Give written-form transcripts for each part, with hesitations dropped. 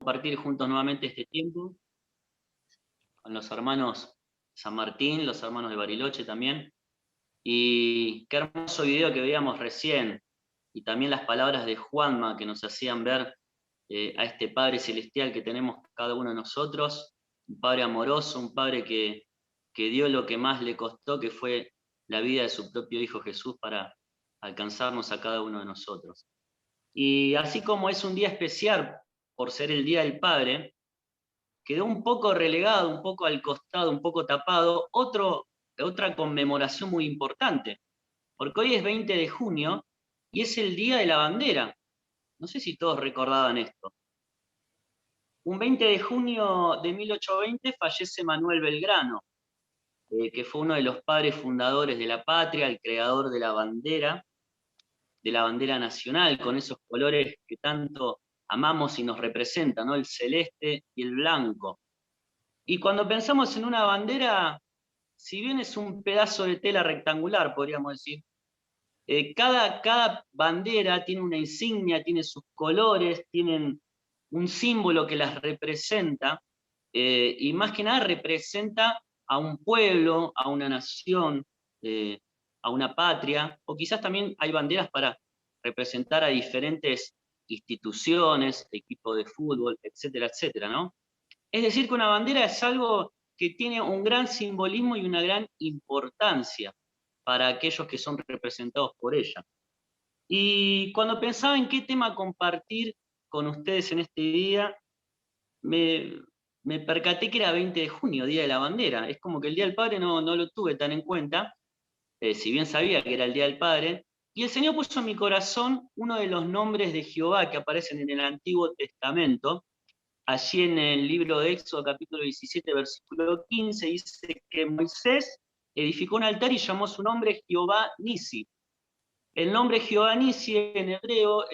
compartir juntos nuevamente este tiempo con los hermanos San Martín, los hermanos de Bariloche también. Y qué hermoso video que veíamos recién, y también las palabras de Juanma que nos hacían ver a este Padre Celestial que tenemos cada uno de nosotros, un Padre amoroso, un Padre que dio lo que más le costó, que fue la vida de su propio Hijo Jesús para alcanzarnos a cada uno de nosotros. Y así como es un día especial por ser el Día del Padre, quedó un poco relegado, un poco al costado, un poco tapado, otra conmemoración muy importante, porque hoy es 20 de junio y es el Día de la Bandera. No sé si todos recordaban esto. Un 20 de junio de 1820 fallece Manuel Belgrano, que fue uno de los padres fundadores de la patria, el creador de la bandera nacional, con esos colores que tanto amamos y nos representan, ¿no? El celeste y el blanco. Y cuando pensamos en una bandera, si bien es un pedazo de tela rectangular, podríamos decir, cada bandera tiene una insignia, tiene sus colores, tienen un símbolo que las representa, y más que nada representa a un pueblo, a una nación, a una patria, o quizás también hay banderas para representar a diferentes instituciones, equipos de fútbol, etcétera, etcétera, ¿no? Es decir, que una bandera es algo que tiene un gran simbolismo y una gran importancia para aquellos que son representados por ella. Y cuando pensaba en qué tema compartir con ustedes en este día, me, me percaté que era 20 de junio, Día de la Bandera. Es como que el Día del Padre no lo tuve tan en cuenta, si bien sabía que era el Día del Padre. Y el Señor puso en mi corazón uno de los nombres de Jehová que aparecen en el Antiguo Testamento. Allí en el libro de Éxodo, capítulo 17, versículo 15, dice que Moisés edificó un altar y llamó su nombre Jehová Nisi. El nombre Jehová Nisi en hebreo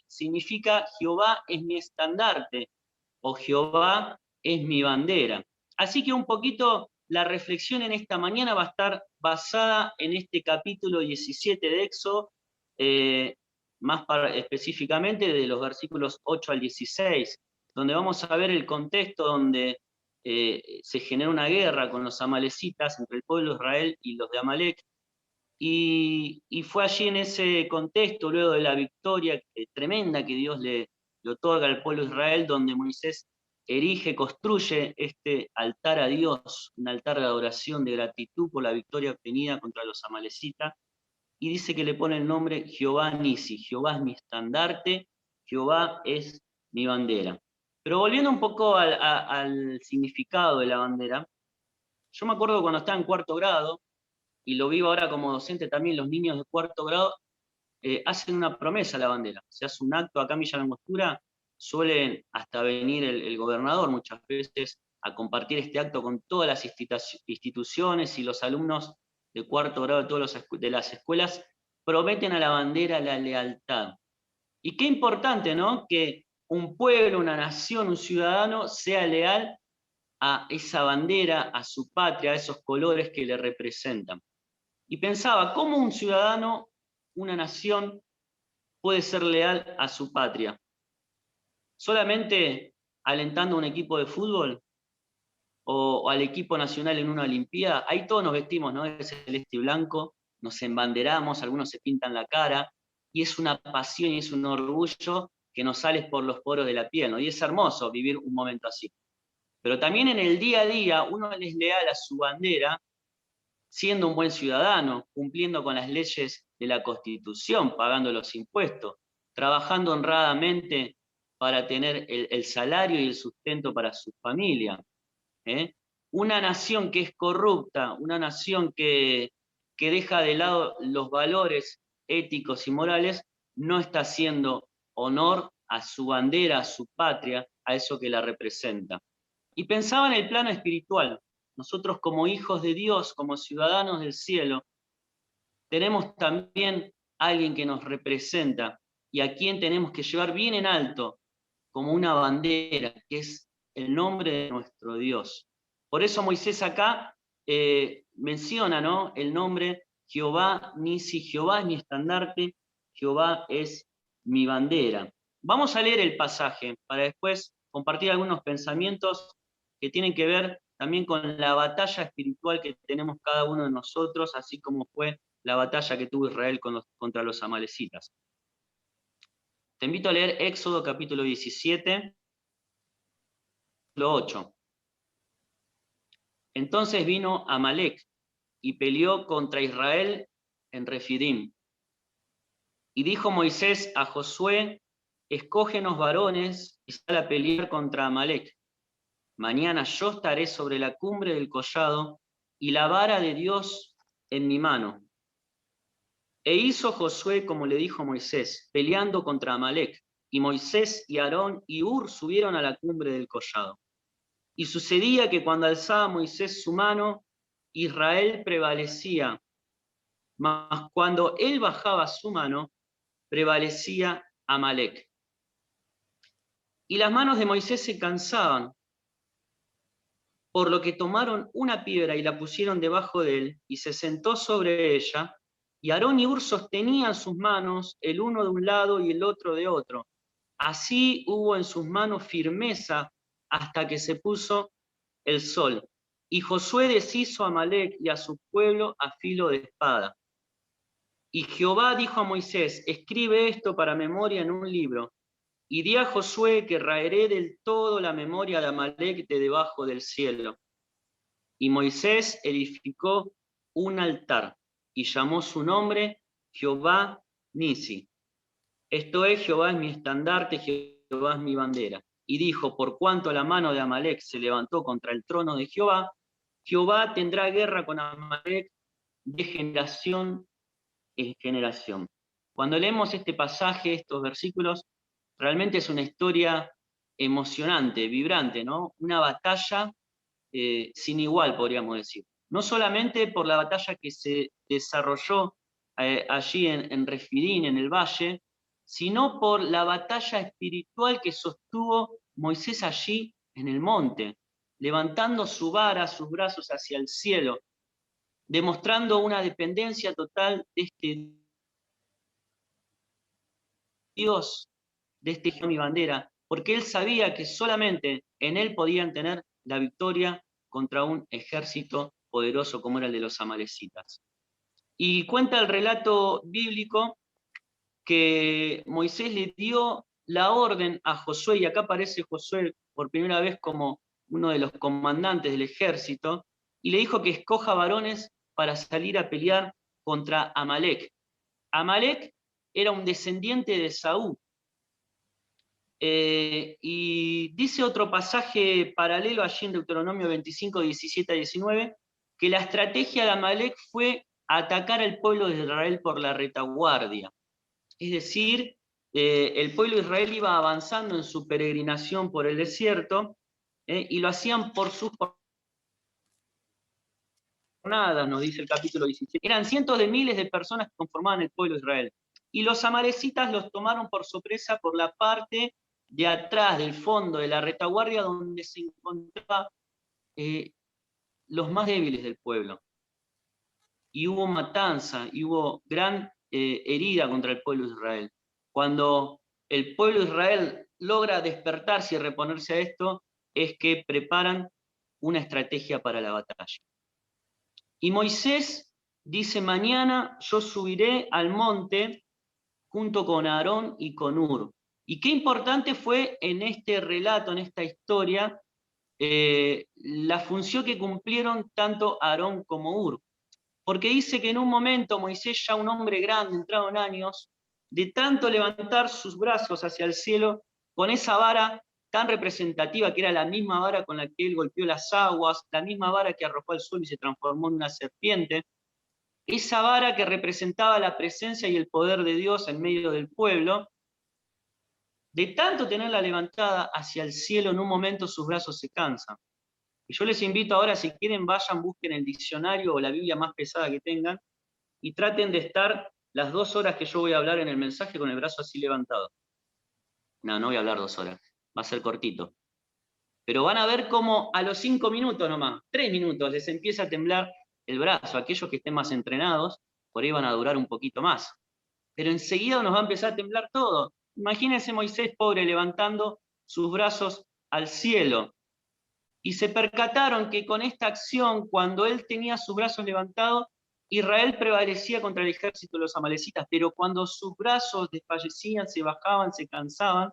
significa Jehová es mi estandarte o Jehová es mi bandera. Así que un poquito la reflexión en esta mañana va a estar basada en este capítulo 17 de Éxodo, específicamente de los versículos 8 al 16, donde vamos a ver el contexto donde se genera una guerra con los amalecitas entre el pueblo de Israel y los de Amalek. Y fue allí en ese contexto, luego de la victoria tremenda que Dios le otorga al pueblo de Israel, donde Moisés construye este altar a Dios, un altar de adoración, de gratitud por la victoria obtenida contra los amalecitas, y dice que le pone el nombre Jehová Nisi, Jehová es mi estandarte, Jehová es mi bandera. Pero volviendo un poco al significado de la bandera, yo me acuerdo cuando estaba en cuarto grado, y lo vivo ahora como docente también, los niños de cuarto grado hacen una promesa a la bandera. Se hace un acto acá en Villa Langostura, suelen hasta venir el gobernador muchas veces a compartir este acto con todas las instituciones, y los alumnos de cuarto grado de las escuelas prometen a la bandera la lealtad. Y qué importante, ¿no? Que un pueblo, una nación, un ciudadano sea leal a esa bandera, a su patria, a esos colores que le representan. Y pensaba, ¿cómo un ciudadano, una nación, puede ser leal a su patria? ¿Solamente alentando a un equipo de fútbol o al equipo nacional en una olimpiada? Ahí todos nos vestimos, ¿no? De celeste y blanco, nos embanderamos, algunos se pintan la cara, y es una pasión y es un orgullo que nos sale por los poros de la piel, ¿no? Y es hermoso vivir un momento así. Pero también en el día a día uno es leal a su bandera, siendo un buen ciudadano, cumpliendo con las leyes de la Constitución, pagando los impuestos, trabajando honradamente para tener el salario y el sustento para su familia. Una nación que es corrupta, una nación que deja de lado los valores éticos y morales, no está haciendo honor a su bandera, a su patria, a eso que la representa. Y pensaba en el plano espiritual. Nosotros como hijos de Dios, como ciudadanos del cielo, tenemos también alguien que nos representa y a quien tenemos que llevar bien en alto como una bandera, que es el nombre de nuestro Dios. Por eso Moisés acá menciona, ¿no?, el nombre Jehová Nisi, Jehová es mi estandarte, Jehová es mi bandera. Vamos a leer el pasaje para después compartir algunos pensamientos que tienen que ver también con la batalla espiritual que tenemos cada uno de nosotros, así como fue la batalla que tuvo Israel contra los amalecitas. Te invito a leer Éxodo capítulo 17, versículo 8. Entonces vino Amalec y peleó contra Israel en Refidim. Y dijo Moisés a Josué: escógenos varones y sal a pelear contra Amalec. Mañana yo estaré sobre la cumbre del collado y la vara de Dios en mi mano. E hizo Josué como le dijo Moisés, peleando contra Amalec. Y Moisés y Aarón y Hur subieron a la cumbre del collado. Y sucedía que cuando alzaba Moisés su mano, Israel prevalecía, mas cuando él bajaba su mano, prevalecía Amalec. Y las manos de Moisés se cansaban, por lo que tomaron una piedra y la pusieron debajo de él, y se sentó sobre ella, y Aarón y Hur sostenían sus manos, el uno de un lado y el otro de otro. Así hubo en sus manos firmeza hasta que se puso el sol. Y Josué deshizo a Amalec y a su pueblo a filo de espada. Y Jehová dijo a Moisés: escribe esto para memoria en un libro, y di a Josué que raeré del todo la memoria de Amalec de debajo del cielo. Y Moisés edificó un altar y llamó su nombre Jehová Nisi. Esto es: Jehová es mi estandarte, Jehová es mi bandera. Y dijo: por cuanto la mano de Amalec se levantó contra el trono de Jehová, Jehová tendrá guerra con Amalec de generación en generación. Cuando leemos este pasaje, estos versículos, realmente es una historia emocionante, vibrante, ¿no? Una batalla sin igual, podríamos decir. No solamente por la batalla que se desarrolló allí en Refidín, en el valle, sino por la batalla espiritual que sostuvo Moisés allí en el monte, levantando su vara, sus brazos hacia el cielo, demostrando una dependencia total de este Dios, de este Jehová mi bandera, porque él sabía que solamente en él podían tener la victoria contra un ejército poderoso como era el de los amalecitas. Y cuenta el relato bíblico que Moisés le dio la orden a Josué, y acá aparece Josué por primera vez como uno de los comandantes del ejército, y le dijo que escoja varones para salir a pelear contra Amalec. Amalec era un descendiente de Saúl. Y dice otro pasaje paralelo allí en Deuteronomio 25, 17 a 19, que la estrategia de Amalec fue atacar al pueblo de Israel por la retaguardia. Es decir, el pueblo de Israel iba avanzando en su peregrinación por el desierto, y lo hacían por sus jornadas, nos dice el capítulo 17. Eran cientos de miles de personas que conformaban el pueblo de Israel. Y los amalecitas los tomaron por sorpresa por la parte de atrás, del fondo, de la retaguardia, donde se encontraban los más débiles del pueblo. Y hubo matanza, y hubo gran herida contra el pueblo de Israel. Cuando el pueblo de Israel logra despertarse y reponerse a esto, es que preparan una estrategia para la batalla. Y Moisés dice: mañana yo subiré al monte junto con Aarón y con Hur. Y qué importante fue en este relato, en esta historia, la función que cumplieron tanto Aarón como Hur. Porque dice que en un momento Moisés, ya un hombre grande, entrado en años, de tanto levantar sus brazos hacia el cielo, con esa vara tan representativa, que era la misma vara con la que él golpeó las aguas, la misma vara que arrojó al suelo y se transformó en una serpiente, esa vara que representaba la presencia y el poder de Dios en medio del pueblo, de tanto tenerla levantada hacia el cielo, en un momento sus brazos se cansan. Y yo les invito ahora, si quieren, vayan, busquen el diccionario o la Biblia más pesada que tengan y traten de estar las 2 horas que yo voy a hablar en el mensaje con el brazo así levantado. No voy a hablar 2 horas, va a ser cortito. Pero van a ver cómo a los 5 minutos nomás, 3 minutos, les empieza a temblar el brazo. Aquellos que estén más entrenados, por ahí van a durar un poquito más. Pero enseguida nos va a empezar a temblar todo. Imagínense Moisés, pobre, levantando sus brazos al cielo. Y se percataron que con esta acción, cuando él tenía sus brazos levantados, Israel prevalecía contra el ejército de los amalecitas, pero cuando sus brazos desfallecían, se bajaban, se cansaban,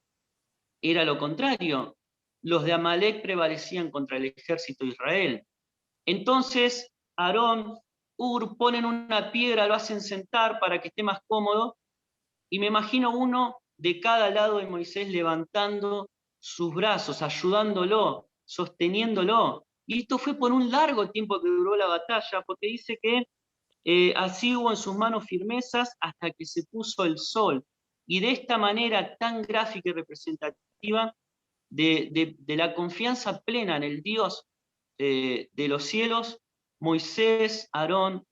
era lo contrario. Los de Amalek prevalecían contra el ejército de Israel. Entonces, Aarón, ponen una piedra, lo hacen sentar para que esté más cómodo, y me imagino uno de cada lado de Moisés levantando sus brazos, ayudándolo, sosteniéndolo. Y esto fue por un largo tiempo que duró la batalla, porque dice que así hubo en sus manos firmezas hasta que se puso el sol. Y de esta manera tan gráfica y representativa de la confianza plena en el Dios de los cielos, Moisés, Aarón,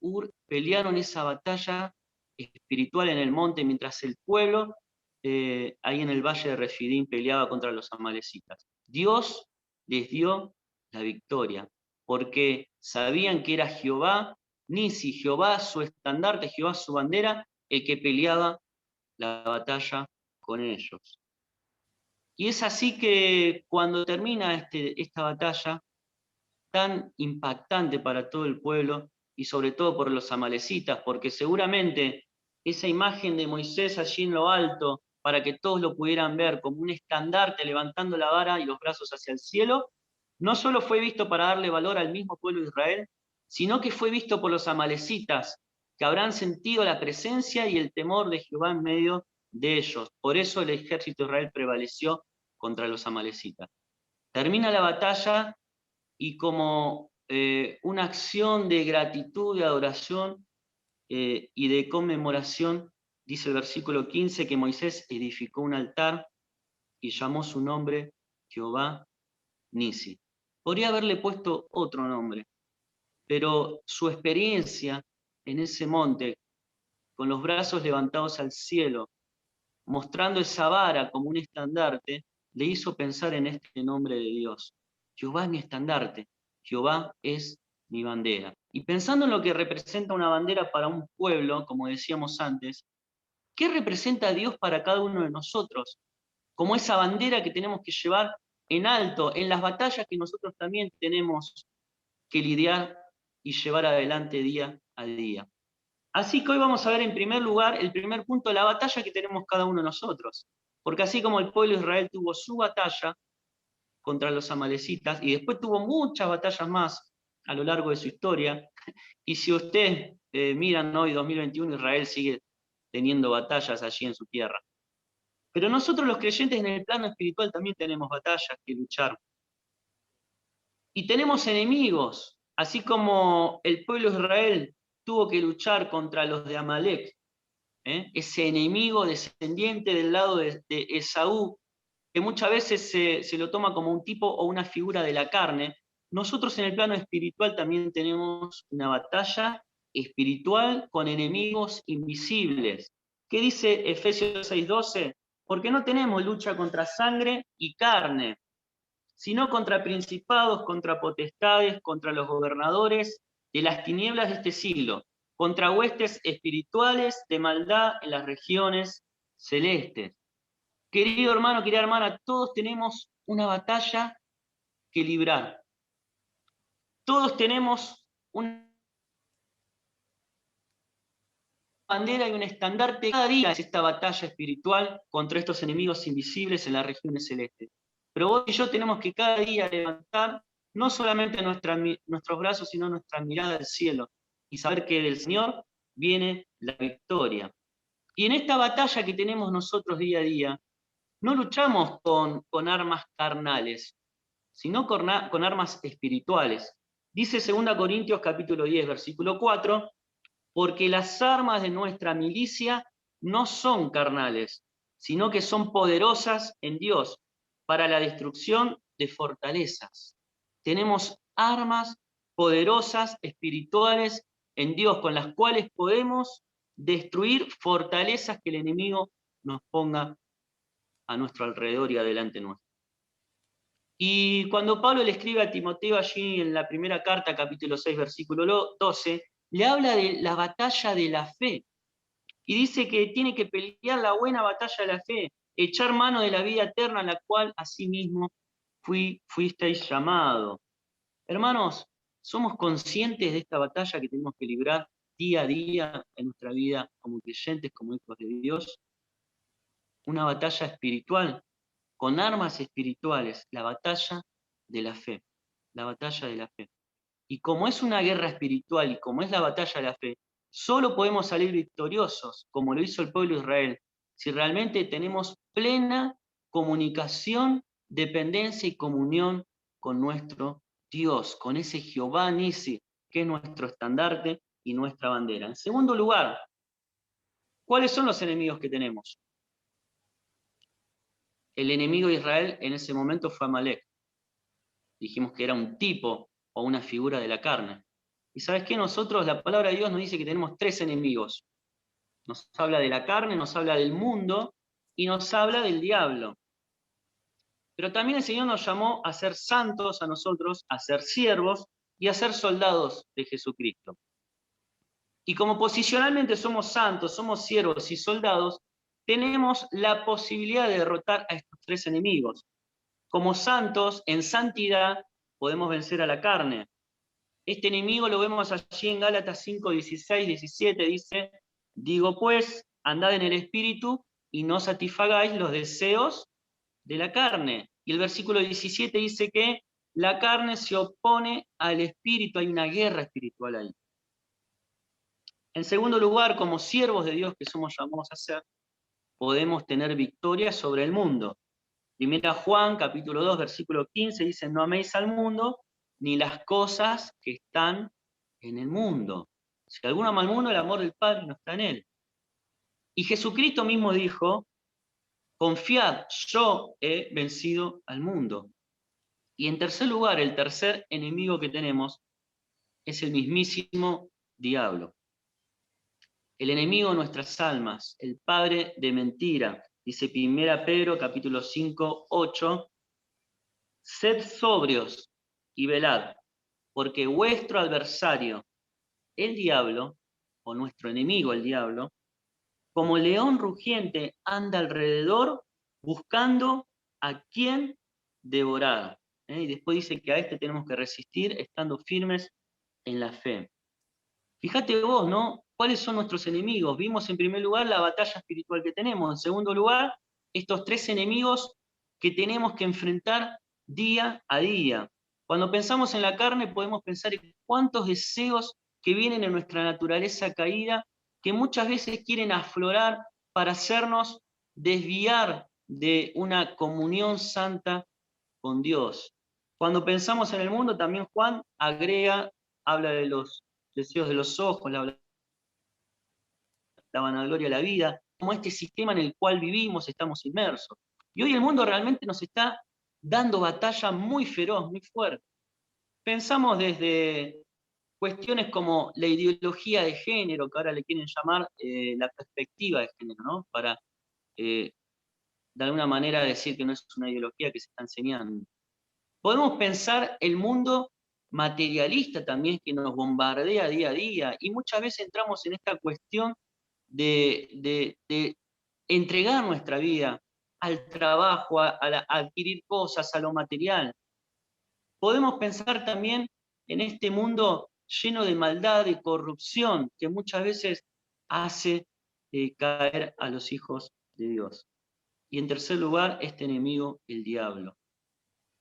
pelearon esa batalla espiritual en el monte mientras el pueblo ahí en el valle de Refidim peleaba contra los amalecitas. Dios les dio la victoria porque sabían que era Jehová Nisi, Jehová su estandarte, Jehová su bandera, el que peleaba la batalla con ellos. Y es así que cuando termina esta batalla, tan impactante para todo el pueblo y sobre todo por los amalecitas, porque seguramente esa imagen de Moisés allí en lo alto, para que todos lo pudieran ver como un estandarte levantando la vara y los brazos hacia el cielo, no solo fue visto para darle valor al mismo pueblo de Israel, sino que fue visto por los amalecitas, que habrán sentido la presencia y el temor de Jehová en medio de ellos. Por eso el ejército de Israel prevaleció contra los amalecitas. Termina la batalla y como una acción de gratitud, de adoración y de conmemoración, dice el versículo 15 que Moisés edificó un altar y llamó su nombre Jehová Nisi. Podría haberle puesto otro nombre, pero su experiencia en ese monte, con los brazos levantados al cielo, mostrando esa vara como un estandarte, le hizo pensar en este nombre de Dios. Jehová es mi estandarte, Jehová es mi bandera. Y pensando en lo que representa una bandera para un pueblo, como decíamos antes, ¿qué representa Dios para cada uno de nosotros? Como esa bandera que tenemos que llevar en alto, en las batallas que nosotros también tenemos que lidiar y llevar adelante día a día. Así que hoy vamos a ver en primer lugar, el primer punto, la batalla que tenemos cada uno de nosotros. Porque así como el pueblo de Israel tuvo su batalla contra los amalecitas y después tuvo muchas batallas más a lo largo de su historia, y si usted miran hoy 2021, Israel sigue teniendo batallas allí en su tierra. Pero nosotros los creyentes en el plano espiritual también tenemos batallas que luchar. Y tenemos enemigos, así como el pueblo de Israel tuvo que luchar contra los de Amalek, ese enemigo descendiente del lado de Esaú, que muchas veces se lo toma como un tipo o una figura de la carne. Nosotros en el plano espiritual también tenemos una batalla espiritual con enemigos invisibles. ¿Qué dice Efesios 6:12? Porque no tenemos lucha contra sangre y carne, sino contra principados, contra potestades, contra los gobernadores de las tinieblas de este siglo, contra huestes espirituales de maldad en las regiones celestes. Querido hermano, querida hermana, todos tenemos una batalla que librar. Todos tenemos una bandera y un estandarte. Cada día es esta batalla espiritual contra estos enemigos invisibles en las regiones celestes. Pero vos y yo tenemos que cada día levantar no solamente nuestros brazos, sino nuestra mirada al cielo y saber que del Señor viene la victoria. Y en esta batalla que tenemos nosotros día a día, no luchamos con armas carnales, sino con armas espirituales. Dice 2 Corintios capítulo 10, versículo 4, porque las armas de nuestra milicia no son carnales, sino que son poderosas en Dios para la destrucción de fortalezas. Tenemos armas poderosas, espirituales en Dios, con las cuales podemos destruir fortalezas que el enemigo nos ponga a nuestro alrededor y adelante nuestro. Y cuando Pablo le escribe a Timoteo allí en la primera carta, capítulo 6, versículo 12, le habla de la batalla de la fe. Y dice que tiene que pelear la buena batalla de la fe, echar mano de la vida eterna, la cual asimismo fuisteis llamados. Hermanos, ¿somos conscientes de esta batalla que tenemos que librar día a día en nuestra vida como creyentes, como hijos de Dios? Una batalla espiritual, con armas espirituales, la batalla de la fe, la batalla de la fe. Y como es una guerra espiritual y como es la batalla de la fe, solo podemos salir victoriosos, como lo hizo el pueblo de Israel, si realmente tenemos plena comunicación, dependencia y comunión con nuestro Dios, con ese Jehová Nisi, que es nuestro estandarte y nuestra bandera. En segundo lugar, ¿cuáles son los enemigos que tenemos? El enemigo de Israel en ese momento fue Amalek. Dijimos que era un tipo o una figura de la carne. ¿Y sabes qué? Nosotros, la palabra de Dios nos dice que tenemos tres enemigos. Nos habla de la carne, nos habla del mundo y nos habla del diablo. Pero también el Señor nos llamó a ser santos a nosotros, a ser siervos y a ser soldados de Jesucristo. Y como posicionalmente somos santos, somos siervos y soldados, tenemos la posibilidad de derrotar a estos tres enemigos. Como santos, en santidad, podemos vencer a la carne. Este enemigo lo vemos allí en Gálatas 5, 16, 17, dice, digo pues, andad en el Espíritu y no satisfagáis los deseos de la carne. Y el versículo 17 dice que la carne se opone al Espíritu, hay una guerra espiritual ahí. En segundo lugar, como siervos de Dios que somos llamados a ser, podemos tener victoria sobre el mundo. Primera Juan, capítulo 2, versículo 15, dice, no améis al mundo, ni las cosas que están en el mundo. Si alguno ama al mundo, el amor del Padre no está en él. Y Jesucristo mismo dijo, confiad, yo he vencido al mundo. Y en tercer lugar, el tercer enemigo que tenemos es el mismísimo diablo. El enemigo de nuestras almas, el padre de mentira. Dice 1 Pedro, capítulo 5, 8, sed sobrios y velad, porque vuestro adversario, el diablo, o nuestro enemigo el diablo, como león rugiente anda alrededor buscando a quien devorar. Y después dice que a este tenemos que resistir estando firmes en la fe. Fíjate vos, ¿no? ¿Cuáles son nuestros enemigos? Vimos en primer lugar la batalla espiritual que tenemos. En segundo lugar, estos tres enemigos que tenemos que enfrentar día a día. Cuando pensamos en la carne podemos pensar en cuántos deseos que vienen en nuestra naturaleza caída que muchas veces quieren aflorar para hacernos desviar de una comunión santa con Dios. Cuando pensamos en el mundo, también Juan agrega, habla de los deseos de los ojos, la vanagloria de la vida, como este sistema en el cual vivimos, estamos inmersos. Y hoy el mundo realmente nos está dando batalla muy feroz, muy fuerte. Pensamos desde cuestiones como la ideología de género, que ahora le quieren llamar la perspectiva de género, ¿no? Para de alguna manera decir que no es una ideología que se está enseñando. Podemos pensar el mundo materialista también que nos bombardea día a día y muchas veces entramos en esta cuestión de entregar nuestra vida al trabajo, a adquirir cosas, a lo material. Podemos pensar también en este mundo lleno de maldad, de corrupción, que muchas veces hace caer a los hijos de Dios. Y en tercer lugar, este enemigo, el diablo,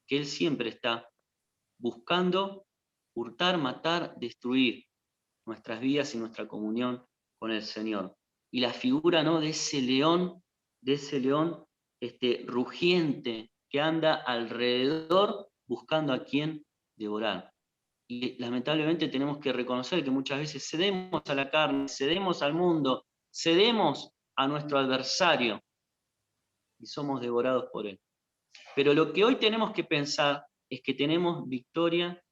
que él siempre está buscando hurtar, matar, destruir nuestras vidas y nuestra comunión con el Señor. Y la figura, ¿no?, de ese león rugiente que anda alrededor buscando a quien devorar. Y lamentablemente tenemos que reconocer que muchas veces cedemos a la carne, cedemos al mundo, cedemos a nuestro adversario y somos devorados por él. Pero lo que hoy tenemos que pensar es que tenemos victoria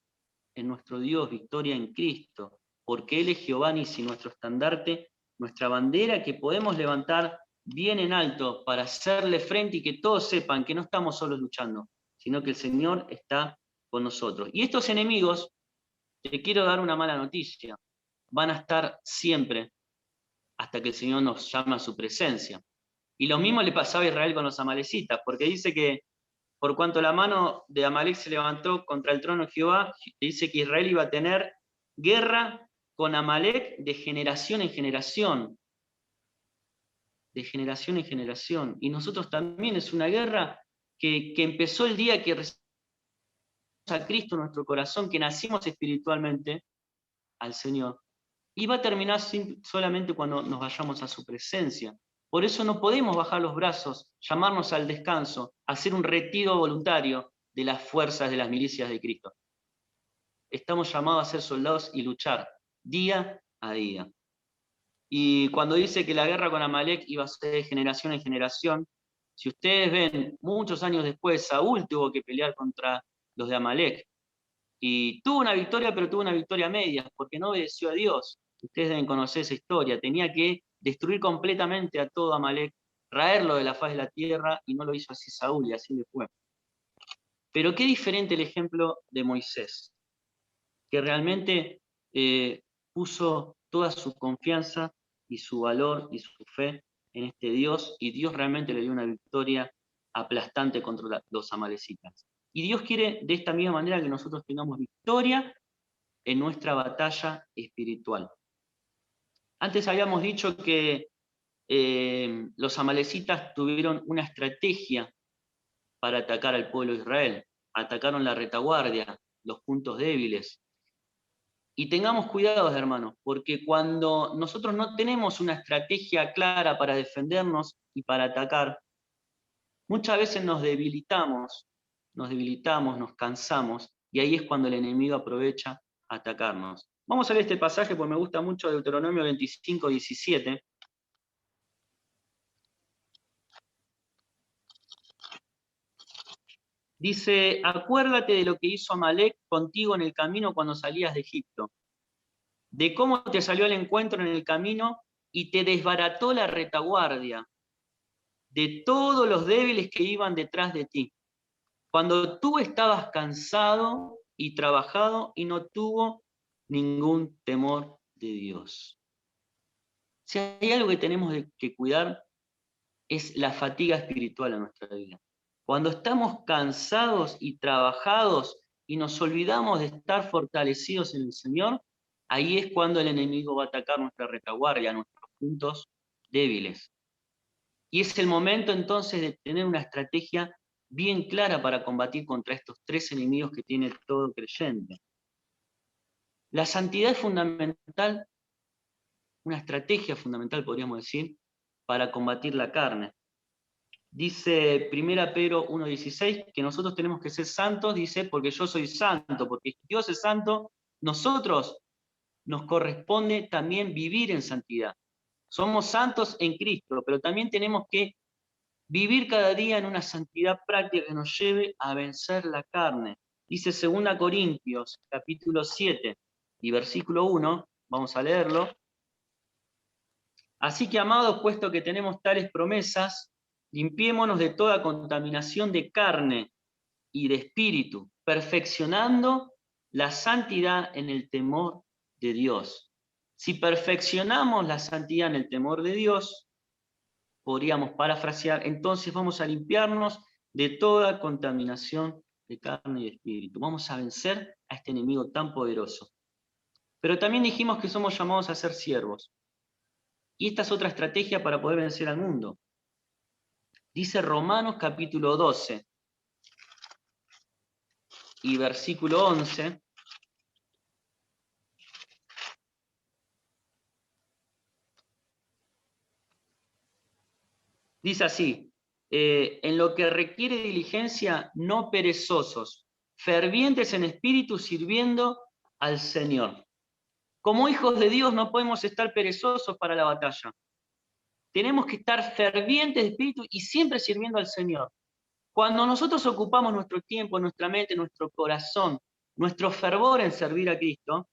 en nuestro Dios, victoria en Cristo, porque Él es Jehová Nisi, nuestro estandarte, nuestra bandera que podemos levantar bien en alto para hacerle frente y que todos sepan que no estamos solos luchando, sino que el Señor está con nosotros. Y estos enemigos, te quiero dar una mala noticia, van a estar siempre hasta que el Señor nos llame a su presencia. Y lo mismo le pasaba a Israel con los amalecitas, porque dice que por cuanto la mano de Amalek se levantó contra el trono de Jehová, dice que Israel iba a tener guerra con Amalek de generación en generación. De generación en generación. Y nosotros también es una guerra que empezó el día que recibimos a Cristo en nuestro corazón, que nacimos espiritualmente al Señor. Y va a terminar solamente cuando nos vayamos a su presencia. Por eso no podemos bajar los brazos, llamarnos al descanso, hacer un retiro voluntario de las fuerzas de las milicias de Cristo. Estamos llamados a ser soldados y luchar día a día. Y cuando dice que la guerra con Amalek iba a ser de generación en generación, si ustedes ven, muchos años después, Saúl tuvo que pelear contra los de Amalek. Y tuvo una victoria, pero tuvo una victoria a medias, porque no obedeció a Dios. Ustedes deben conocer esa historia. Tenía que destruir completamente a todo Amalek, traerlo de la faz de la tierra, y no lo hizo así Saúl, y así le fue. Pero qué diferente el ejemplo de Moisés, que realmente puso toda su confianza y su valor y su fe en este Dios, y Dios realmente le dio una victoria aplastante contra los amalecitas. Y Dios quiere de esta misma manera que nosotros tengamos victoria en nuestra batalla espiritual. Antes habíamos dicho que los amalecitas tuvieron una estrategia para atacar al pueblo de Israel. Atacaron la retaguardia, los puntos débiles. Y tengamos cuidado, hermanos, porque cuando nosotros no tenemos una estrategia clara para defendernos y para atacar, muchas veces nos debilitamos, nos cansamos, y ahí es cuando el enemigo aprovecha a atacarnos. Vamos a ver este pasaje porque me gusta mucho, Deuteronomio 25, 17. Dice, acuérdate de lo que hizo Amalek contigo en el camino cuando salías de Egipto, de cómo te salió al encuentro en el camino y te desbarató la retaguardia, de todos los débiles que iban detrás de ti, cuando tú estabas cansado y trabajado y no tuvo ningún temor de Dios. Si hay algo que tenemos que cuidar, es la fatiga espiritual en nuestra vida. Cuando estamos cansados y trabajados y nos olvidamos de estar fortalecidos en el Señor, ahí es cuando el enemigo va a atacar nuestra retaguardia, nuestros puntos débiles. Y es el momento entonces de tener una estrategia bien clara para combatir contra estos tres enemigos que tiene todo creyente. La santidad es fundamental, una estrategia fundamental, podríamos decir, para combatir la carne. Dice 1 Pedro 1:16 que nosotros tenemos que ser santos, dice, porque yo soy santo, porque Dios es santo, nosotros nos corresponde también vivir en santidad. Somos santos en Cristo, pero también tenemos que vivir cada día en una santidad práctica que nos lleve a vencer la carne. Dice 2 Corintios, capítulo 7 y versículo 1, vamos a leerlo. Así que, amados, puesto que tenemos tales promesas, limpiémonos de toda contaminación de carne y de espíritu, perfeccionando la santidad en el temor de Dios. Si perfeccionamos la santidad en el temor de Dios, podríamos parafrasear, entonces vamos a limpiarnos de toda contaminación de carne y de espíritu. Vamos a vencer a este enemigo tan poderoso. Pero también dijimos que somos llamados a ser siervos. Y esta es otra estrategia para poder vencer al mundo. Dice Romanos capítulo 12 y versículo 11. Dice así, en lo que requiere diligencia, no perezosos, fervientes en espíritu, sirviendo al Señor. Como hijos de Dios no podemos estar perezosos para la batalla. Tenemos que estar fervientes de espíritu y siempre sirviendo al Señor. Cuando nosotros ocupamos nuestro tiempo, nuestra mente, nuestro corazón, nuestro fervor en servir a Cristo,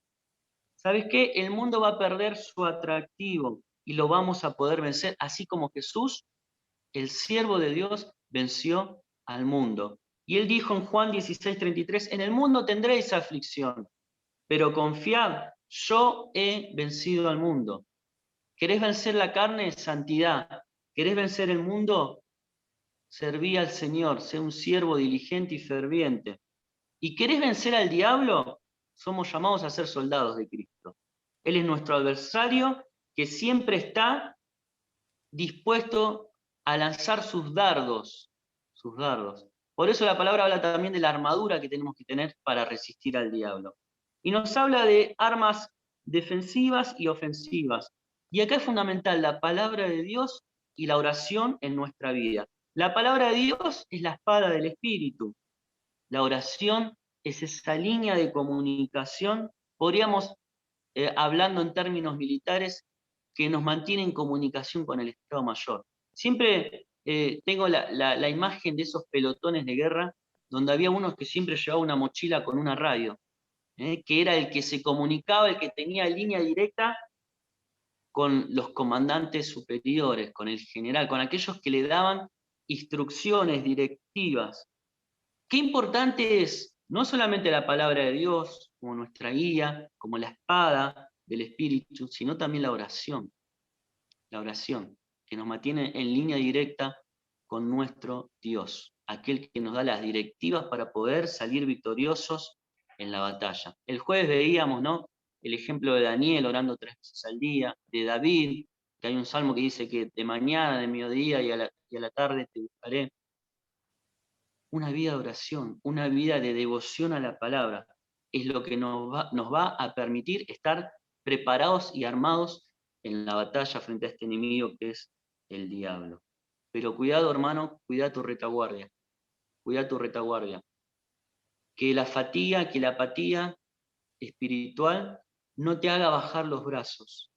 ¿sabes qué? El mundo va a perder su atractivo y lo vamos a poder vencer, así como Jesús, el siervo de Dios, venció al mundo. Y él dijo en Juan 16:33, en el mundo tendréis aflicción, pero confiad, yo he vencido al mundo. ¿Querés vencer la carne? Santidad. ¿Querés vencer el mundo? serví al Señor, sé un siervo diligente y ferviente. ¿Y querés vencer al diablo? Somos llamados a ser soldados de Cristo. Él es nuestro adversario que siempre está dispuesto a lanzar sus dardos, sus dardos. Por eso la palabra habla también de la armadura que tenemos que tener para resistir al diablo. Y nos habla de armas defensivas y ofensivas. Y acá es fundamental la palabra de Dios y la oración en nuestra vida. La palabra de Dios es la espada del Espíritu. La oración es esa línea de comunicación, podríamos, hablando en términos militares, que nos mantiene en comunicación con el Estado Mayor. Siempre tengo la imagen de esos pelotones de guerra donde había unos que siempre llevaba una mochila con una radio, que era el que se comunicaba, el que tenía línea directa con los comandantes superiores, con el general, con aquellos que le daban instrucciones directivas. Qué importante es no solamente la palabra de Dios como nuestra guía, como la espada del Espíritu, sino también la oración, que nos mantiene en línea directa con nuestro Dios, aquel que nos da las directivas para poder salir victoriosos en la batalla. El jueves veíamos, ¿no?, el ejemplo de Daniel orando 3 veces al día, de David, que hay un salmo que dice que de mañana, de mediodía y a la tarde te buscaré. Una vida de oración, una vida de devoción a la palabra, es lo que nos va a permitir estar preparados y armados en la batalla frente a este enemigo que es el diablo. Pero cuidado, hermano, cuida tu retaguardia, cuida tu retaguardia. Que la fatiga, que la apatía espiritual no te haga bajar los brazos.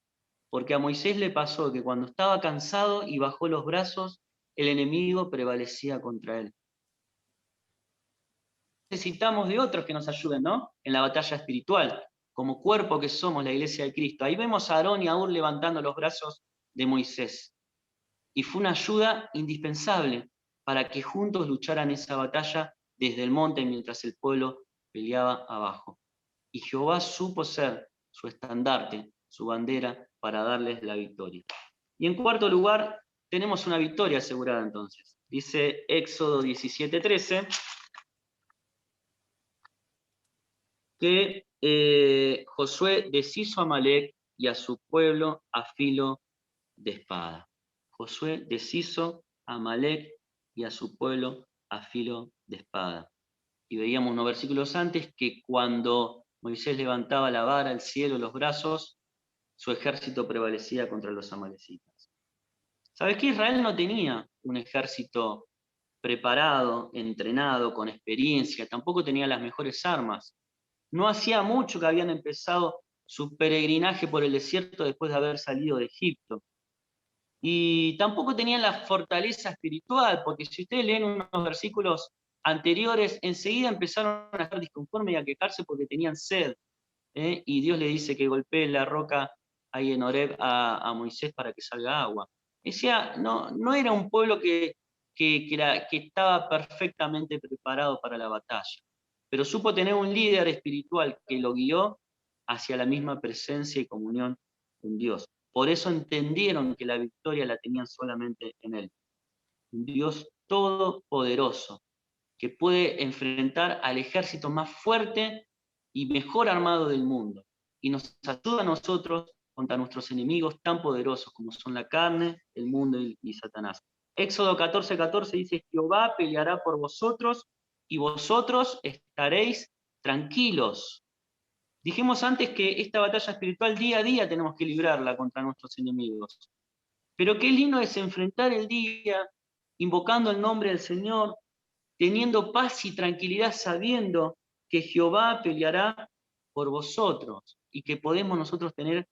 Porque a Moisés le pasó que cuando estaba cansado y bajó los brazos, el enemigo prevalecía contra él. Necesitamos de otros que nos ayuden, ¿no?, en la batalla espiritual, como cuerpo que somos la iglesia de Cristo. Ahí vemos a Aarón y a Hur levantando los brazos de Moisés. Y fue una ayuda indispensable para que juntos lucharan esa batalla desde el monte mientras el pueblo peleaba abajo. Y Jehová supo ser su estandarte, su bandera, para darles la victoria. Y en cuarto lugar, tenemos una victoria asegurada entonces. Dice Éxodo 17:13, que Josué deshizo a Amalek y a su pueblo a filo de espada. Josué deshizo a Amalek y a su pueblo a filo de espada. Y veíamos unos versículos antes que cuando Moisés levantaba la vara al cielo, los brazos, su ejército prevalecía contra los amalecitas. ¿Sabes qué? Israel no tenía un ejército preparado, entrenado, con experiencia, tampoco tenía las mejores armas. No hacía mucho que habían empezado su peregrinaje por el desierto después de haber salido de Egipto. Y tampoco tenían la fortaleza espiritual, porque si ustedes leen unos versículos anteriores, enseguida empezaron a estar disconformes y a quejarse porque tenían sed. Y Dios le dice que golpee la roca ahí en Horeb a Moisés para que salga agua. Decía, no era un pueblo que estaba perfectamente preparado para la batalla, pero supo tener un líder espiritual que lo guió hacia la misma presencia y comunión con Dios. Por eso entendieron que la victoria la tenían solamente en Él. Un Dios todopoderoso, que puede enfrentar al ejército más fuerte y mejor armado del mundo. Y nos ayuda a nosotros contra nuestros enemigos tan poderosos como son la carne, el mundo y Satanás. Éxodo 14:14 dice, Jehová peleará por vosotros y vosotros estaréis tranquilos. Dijimos antes que esta batalla espiritual día a día tenemos que librarla contra nuestros enemigos. Pero qué lindo es enfrentar el día invocando el nombre del Señor, teniendo paz y tranquilidad sabiendo que Jehová peleará por vosotros y que podemos nosotros tener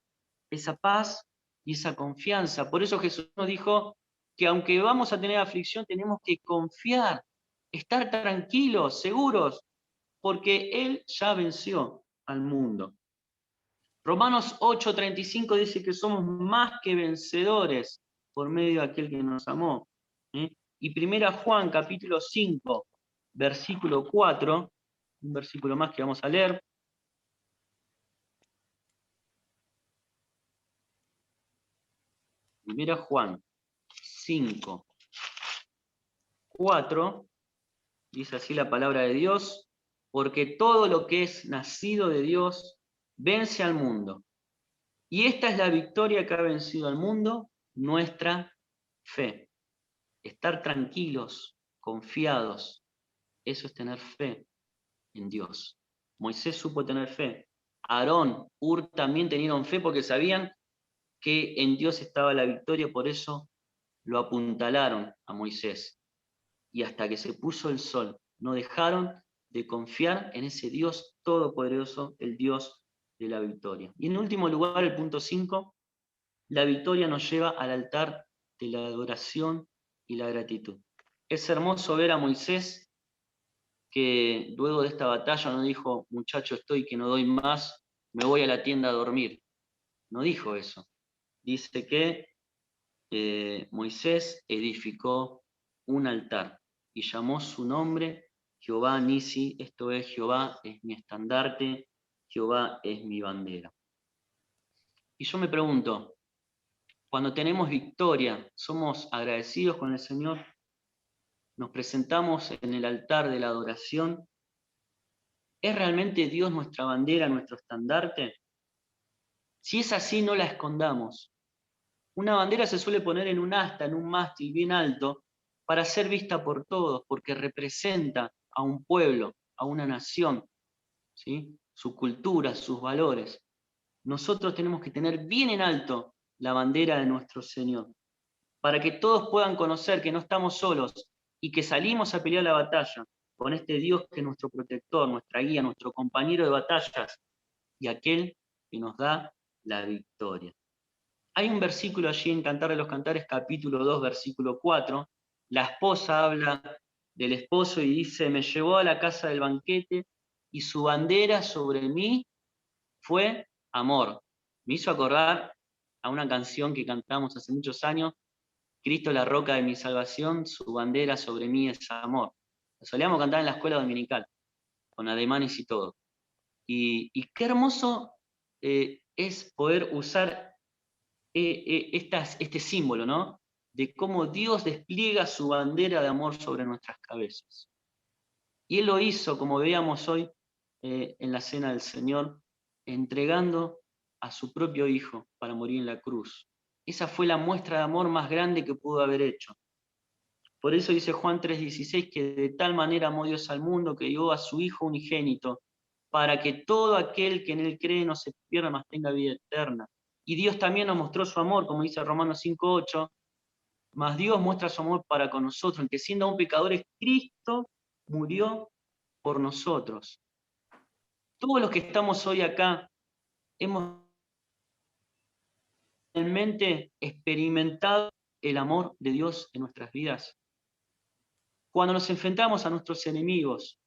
esa paz y esa confianza. Por eso Jesús nos dijo que aunque vamos a tener aflicción, tenemos que confiar, estar tranquilos, seguros, porque Él ya venció al mundo. Romanos 8:35 dice que somos más que vencedores por medio de aquel que nos amó. Y primera Juan capítulo 5, versículo 4, un versículo más que vamos a leer. Primera Juan 5, 4, dice así la palabra de Dios, porque todo lo que es nacido de Dios vence al mundo. Y esta es la victoria que ha vencido al mundo, nuestra fe. Estar tranquilos, confiados, eso es tener fe en Dios. Moisés supo tener fe. Aarón, Ur también tenían fe porque sabían que en Dios estaba la victoria, por eso lo apuntalaron a Moisés. Y hasta que se puso el sol, no dejaron de confiar en ese Dios todopoderoso, el Dios de la victoria. Y en último lugar, el punto 5, la victoria nos lleva al altar de la adoración y la gratitud. Es hermoso ver a Moisés que luego de esta batalla no dijo, muchacho, estoy que no doy más, me voy a la tienda a dormir. No dijo eso. Dice que Moisés edificó un altar y llamó su nombre Jehová Nisi, esto es Jehová es mi estandarte, Jehová es mi bandera. Y yo me pregunto, cuando tenemos victoria, ¿somos agradecidos con el Señor? ¿Nos presentamos en el altar de la adoración? ¿Es realmente Dios nuestra bandera, nuestro estandarte? Si es así, no la escondamos. Una bandera se suele poner en un asta, en un mástil bien alto, para ser vista por todos, porque representa a un pueblo, a una nación, ¿sí? Su cultura, sus valores. Nosotros tenemos que tener bien en alto la bandera de nuestro Señor, para que todos puedan conocer que no estamos solos y que salimos a pelear la batalla con este Dios que es nuestro protector, nuestra guía, nuestro compañero de batallas y aquel que nos da la victoria. Hay un versículo allí en Cantar de los Cantares, capítulo 2, versículo 4. La esposa habla del esposo y dice, me llevó a la casa del banquete y su bandera sobre mí fue amor. Me hizo acordar a una canción que cantamos hace muchos años, Cristo la roca de mi salvación, su bandera sobre mí es amor. Lo solíamos cantar en la escuela dominical, con ademanes y todo. Y qué hermoso es poder usar este símbolo, ¿no? De cómo Dios despliega su bandera de amor sobre nuestras cabezas. Y Él lo hizo, como veíamos hoy en la cena del Señor, entregando a su propio Hijo para morir en la cruz. Esa fue la muestra de amor más grande que pudo haber hecho. Por eso dice Juan 3:16 que de tal manera amó Dios al mundo que dio a su Hijo unigénito, para que todo aquel que en Él cree no se pierda, mas tenga vida eterna. Y Dios también nos mostró su amor, como dice Romanos 5:8, mas Dios muestra su amor para con nosotros, en que siendo aún pecadores, Cristo murió por nosotros. Todos los que estamos hoy acá hemos realmente experimentado el amor de Dios en nuestras vidas. Cuando nos enfrentamos a nuestros enemigos,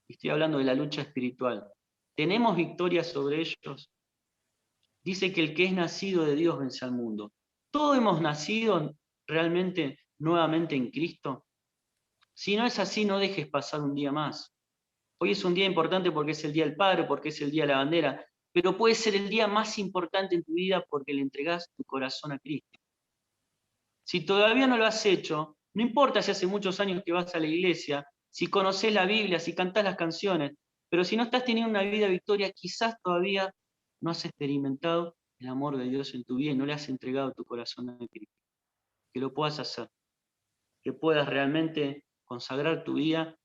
estoy hablando de la lucha espiritual, ¿tenemos victoria sobre ellos? Dice que el que es nacido de Dios vence al mundo. ¿Todos hemos nacido realmente nuevamente en Cristo? Si no es así, no dejes pasar un día más. Hoy es un día importante porque es el Día del Padre, porque es el Día de la Bandera, pero puede ser el día más importante en tu vida porque le entregás tu corazón a Cristo. Si todavía no lo has hecho, no importa si hace muchos años que vas a la iglesia, si conoces la Biblia, si cantás las canciones, pero si no estás teniendo una vida de victoria, quizás todavía no has experimentado el amor de Dios en tu vida y no le has entregado tu corazón a Cristo. Que lo puedas hacer, que puedas realmente consagrar tu vida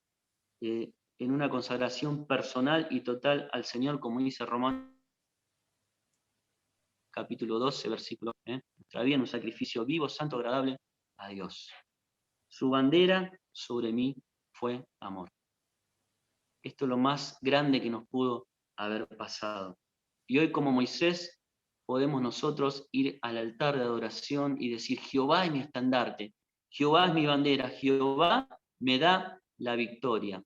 en una consagración personal y total al Señor, como dice Romanos capítulo 12, versículo, nuestra vida en un sacrificio vivo, santo, agradable a Dios. Su bandera sobre mí fue amor. Esto es lo más grande que nos pudo haber pasado. Y hoy, como Moisés, podemos nosotros ir al altar de adoración y decir, Jehová es mi estandarte, Jehová es mi bandera, Jehová me da la victoria.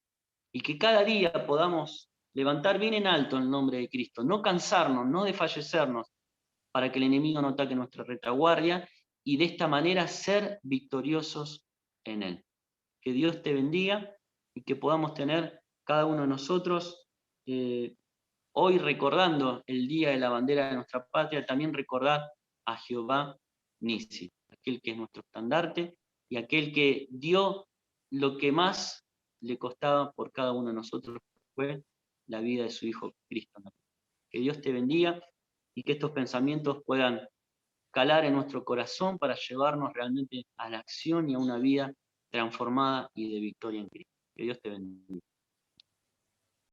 Y que cada día podamos levantar bien en alto el nombre de Cristo, no cansarnos, no desfallecernos, para que el enemigo no ataque nuestra retaguardia y de esta manera ser victoriosos en Él. Que Dios te bendiga y que podamos tener cada uno de nosotros, hoy recordando el Día de la Bandera de nuestra patria, también recordar a Jehová Nisi, aquel que es nuestro estandarte y aquel que dio lo que más le costaba por cada uno de nosotros fue la vida de su Hijo Cristo. Que Dios te bendiga y que estos pensamientos puedan calar en nuestro corazón para llevarnos realmente a la acción y a una vida transformada y de victoria en Cristo. Que Dios te bendiga.